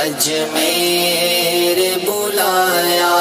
اجمیر بلایا.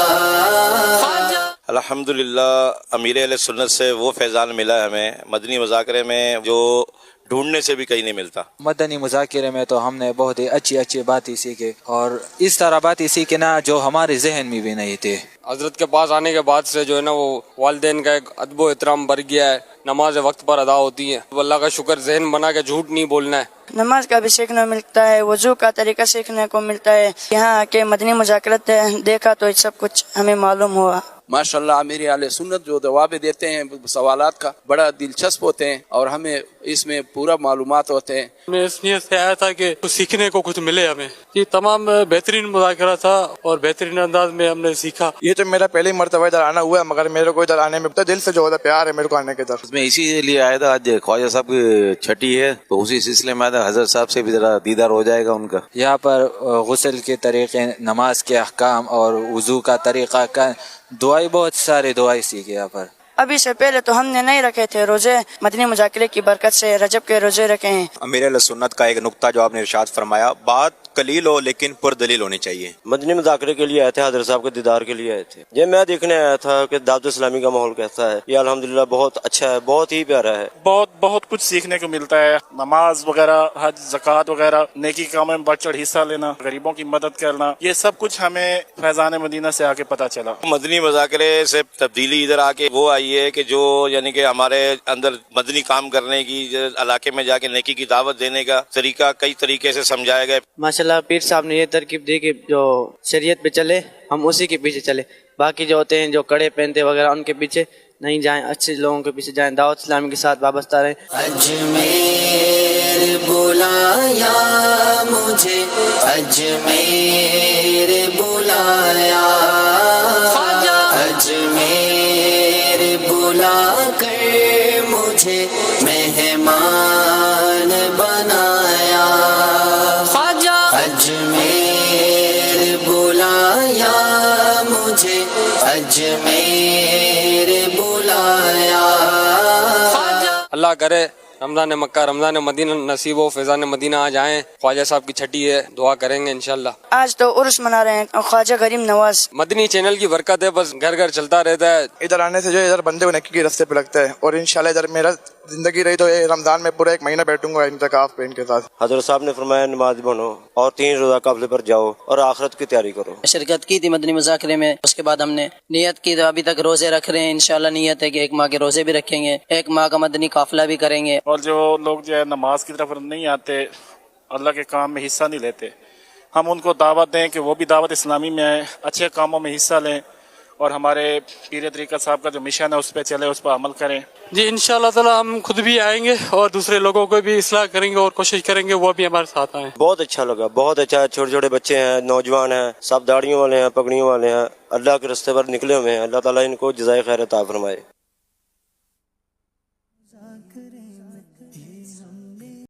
الحمدللہ امیر اہل سنت سے وہ فیضان ملا ہے ہمیں مدنی مذاکرے میں جو ڈھونڈنے سے بھی کہیں نہیں ملتا. مدنی مذاکرے میں تو ہم نے بہت ہی اچھی باتیں سیکھے اور اس طرح باتیں سیکھے نا جو ہمارے ذہن میں بھی نہیں تھے. حضرت کے پاس آنے کے بعد سے جو ہے نا وہ والدین کا ایک ادب و احترام بڑھ گیا ہے. نماز وقت پر ادا ہوتی ہے. اللہ کا شکر ذہن بنا کے جھوٹ نہیں بولنا ہے. نماز کا بھی سیکھنا ملتا ہے, وضو کا طریقہ سیکھنے کو ملتا ہے. یہاں آ کے مدنی مذاکرت دیکھا تو سب کچھ ہمیں معلوم ہوا. ماشاءاللہ امیر اہل سنت جو جواب دیتے ہیں سوالات کا بڑا دلچسپ ہوتے ہیں اور ہمیں اس میں پورا معلومات ہوتے ہیں. میں اس نیت سے آیا تھا کہ کچھ سیکھنے کو کچھ ملے ہمیں. یہ تمام بہترین مذاکرہ تھا اور بہترین انداز میں ہم نے سیکھا. یہ تو میرا پہلی مرتبہ ادھر آنا ہوا ہے مگر میرے کو ادھر آنے میں دل سے جو ہوتا پیار ہے میرے کو آنے کے ادھر. میں اسی لیے آیا تھا, آج خواجہ صاحب کی چھٹی ہے تو اسی سلسلے میں آیا تھا. حضرت صاحب سے بھی ذرا دیدار ہو جائے گا ان کا. یہاں پر غسل کے طریقے, نماز کے احکام اور وضو کا طریقہ کا دعائی, بہت سارے دعائی سیکھے یہاں پر. ابھی سے پہلے تو ہم نے نہیں رکھے تھے روزے, مدنی مذاکرے کی برکت سے رجب کے روزے رکھے ہیں. امیر اہل سنت کا ایک نقطہ جو آپ نے ارشاد فرمایا, بات قلیل ہو لیکن پر دلیل ہونی چاہیے. مدنی مذاکرے کے لیے آئے تھے, حضرت صاحب کے دیدار کے لیے آئے تھے. یہ میں دیکھنے آیا تھا کہ دعوت اسلامی کا ماحول کیسا ہے. یہ الحمدللہ بہت اچھا ہے, بہت ہی پیارا ہے. بہت کچھ سیکھنے کو ملتا ہے. نماز وغیرہ, حج, زکوٰۃ وغیرہ, نیکی کاموں میں بڑھ چڑھ حصہ لینا, غریبوں کی مدد کرنا, یہ سب کچھ ہمیں فیضان مدینہ سے آ کے پتہ چلا. مدنی مذاکرے سے تبدیلی ادھر آ کے وہ آئی ہے کہ جو یعنی کہ ہمارے اندر مدنی کام کرنے کی, علاقے میں جا کے نیکی کی دعوت دینے کا طریقہ کئی طریقے سے سمجھایا گیا. ماشاءاللہ پیر صاحب نے یہ ترکیب دی کہ جو شریعت پہ چلے ہم اسی کے پیچھے چلے. باقی جو ہوتے ہیں جو کڑے پہنتے وغیرہ ان کے پیچھے نہیں جائیں, اچھے لوگوں کے پیچھے جائیں, دعوت اسلامی کے ساتھ وابستہ رہیں. اجمیر بلایا مجھے, اجمیر بلایا, اجمیر بلا کر مجھے مہمان بنایا. اجمیر بلایا مجھے, اجمیر بلایا. اللہ کرے رمضان مکہ, رمضان مدینہ نصیب و فیضان مدینہ آ جائیں. خواجہ صاحب کی چھٹی ہے, دعا کریں گے انشاءاللہ. آج تو عرس منا رہے ہیں خواجہ غریب نواز. مدنی چینل کی برکت ہے, بس گھر گھر چلتا رہتا ہے. ادھر آنے سے جو ادھر بندے کو نیکی کے راستے پہ لگتا ہے اور انشاءاللہ ادھر میرا زندگی رہی تو رمضان میں پورا 1 مہینہ بیٹھوں گا اعتکاف پہ ان کے ساتھ. حضرت صاحب نے فرمایا نماز بنو اور 3 روزہ قافلے پر جاؤ اور آخرت کی تیاری کرو. شرکت کی تھی مدنی مذاکرے میں, اس کے بعد ہم نے نیت کی تو ابھی تک روزے رکھ رہے ہیں. انشاءاللہ نیت ہے کہ 1 ماہ کے روزے بھی رکھیں گے, 1 ماہ کا مدنی قافلہ بھی کریں گے. اور جو لوگ جو ہے نماز کی طرف نہیں آتے, اللہ کے کام میں حصہ نہیں لیتے, ہم ان کو دعوت دیں کہ وہ بھی دعوت اسلامی میں آئیں, اچھے کاموں میں حصہ لیں اور ہمارے پیر طریقت صاحب کا جو مشن ہے اس پہ چلے, اس پہ عمل کریں. جی انشاءاللہ تعالی ہم خود بھی آئیں گے اور دوسرے لوگوں کو بھی اصلاح کریں گے اور کوشش کریں گے وہ بھی ہمارے ساتھ آئیں. بہت اچھا لگا, بہت اچھا. چھوٹے چھوٹے بچے ہیں, نوجوان ہیں, سب داڑھیوں والے ہیں, پگڑیوں والے ہیں, اللہ کے راستے پر نکلے ہوئے ہیں. اللہ تعالیٰ ان کو جزائے خیر عطا فرمائے.